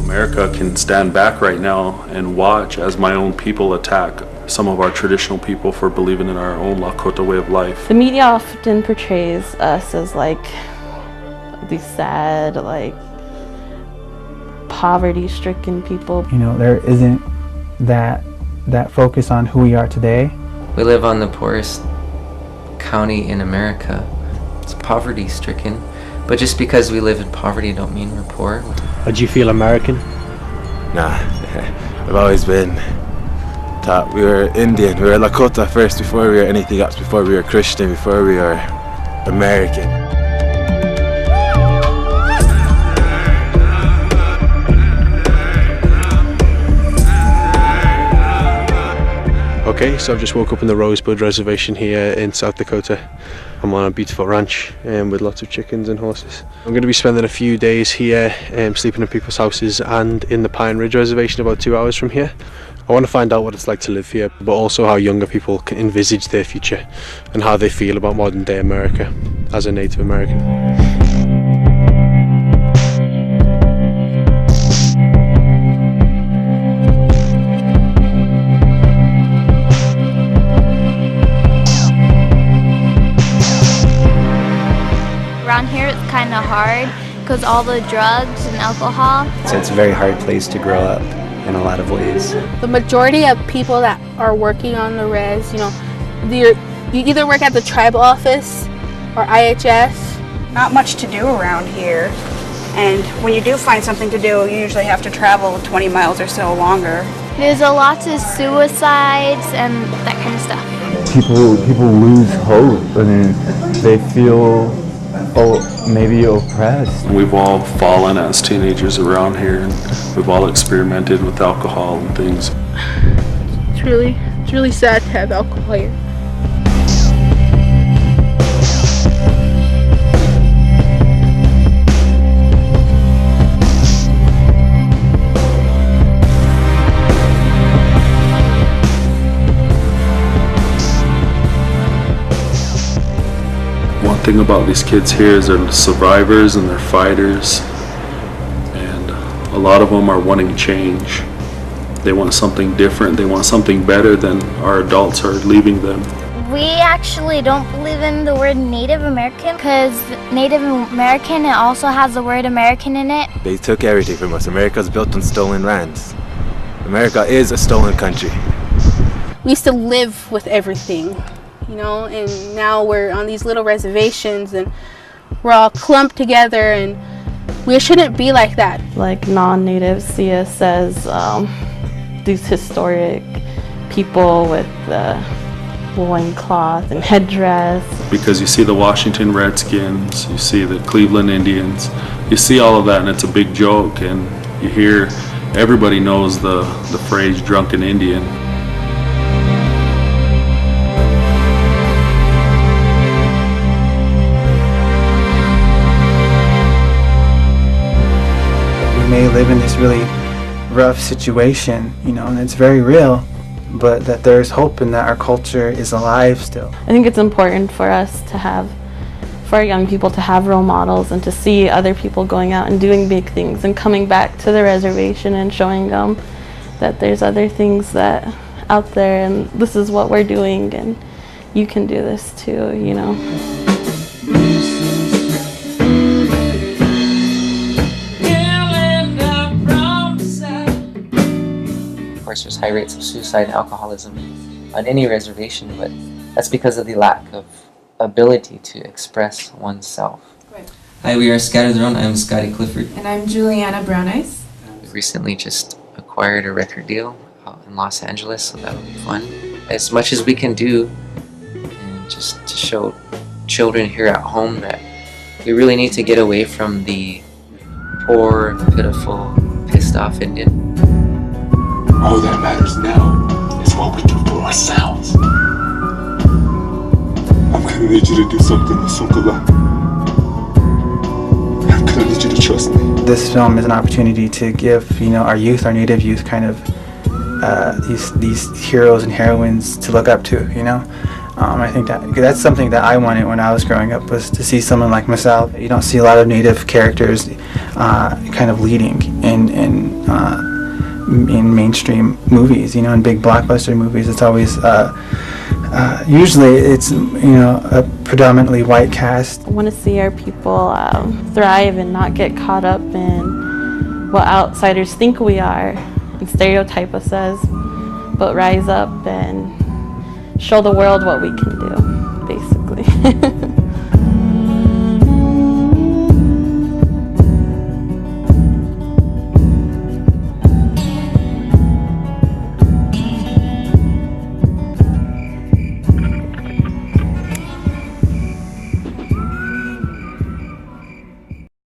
America can stand back right now and watch as my own people attack some of our traditional people for believing in our own Lakota way of life. The media often portrays us as like these sad, like poverty-stricken people. You know, there isn't that focus on who we are today. We live on the poorest county in America. It's poverty-stricken, but just because we live in poverty don't mean we're poor. Do you feel American? Nah, I've always been taught we were Indian. We were Lakota first before we were anything else, before we were Christian, before we were American. Okay, so I've just woke up in the Rosebud Reservation here in South Dakota. I'm on a beautiful ranch with lots of chickens and horses. I'm going to be spending a few days here sleeping in people's houses and in the Pine Ridge Reservation about 2 hours from here. I want to find out what it's like to live here, but also how younger people can envisage their future and how they feel about modern day America as a Native American. Around here it's kind of hard because all the drugs and alcohol. So it's a very hard place to grow up in a lot of ways. The majority of people that are working on the res, you either work at the tribal office or IHS. Not much to do around here, and when you do find something to do, you usually have to travel 20 miles or so longer. There's a lot of suicides and that kind of stuff. People lose hope, and they feel maybe oppressed. We've all fallen as teenagers around here, and we've all experimented with alcohol and things. It's really sad to have alcohol here. One thing about these kids here is they're survivors and they're fighters, and a lot of them are wanting change. They want something different, they want something better than our adults are leaving them. We actually don't believe in the word Native American because Native American, it also has the word American in it. They took everything from us. America's built on stolen lands. America is a stolen country. We used to live with everything, and now we're on these little reservations and we're all clumped together, and we shouldn't be like that. Like non-natives see us as these historic people with loincloth and headdress. Because you see the Washington Redskins, you see the Cleveland Indians, you see all of that, and it's a big joke, and you hear, everybody knows the phrase drunken Indian. We may live in this really rough situation, and it's very real, but that there's hope and that our culture is alive still. I think it's important for us to have, for our young people to have role models and to see other people going out and doing big things and coming back to the reservation and showing them that there's other things that out there, and this is what we're doing, and you can do this too, Of course, there's high rates of suicide and alcoholism on any reservation, but that's because of the lack of ability to express oneself. Right. Hi, we are Scattered Around. I'm Scotty Clifford. And I'm Juliana Brown Eyes. We recently just acquired a record deal out in Los Angeles, so that'll be fun. As much as we can do, and just to show children here at home that we really need to get away from the poor, pitiful, pissed off Indian. All that matters now is what we do for ourselves. I'm gonna need you to do something with Sunkala. I'm gonna need you to trust me. This film is an opportunity to give, our youth, our Native youth, kind of these heroes and heroines to look up to, I think that's something that I wanted when I was growing up, was to see someone like myself. You don't see a lot of Native characters kind of leading in mainstream movies. You know, in big blockbuster movies, it's always usually it's a predominantly white cast. I want to see our people thrive and not get caught up in what outsiders think we are and stereotype us as, but rise up and show the world what we can do, basically.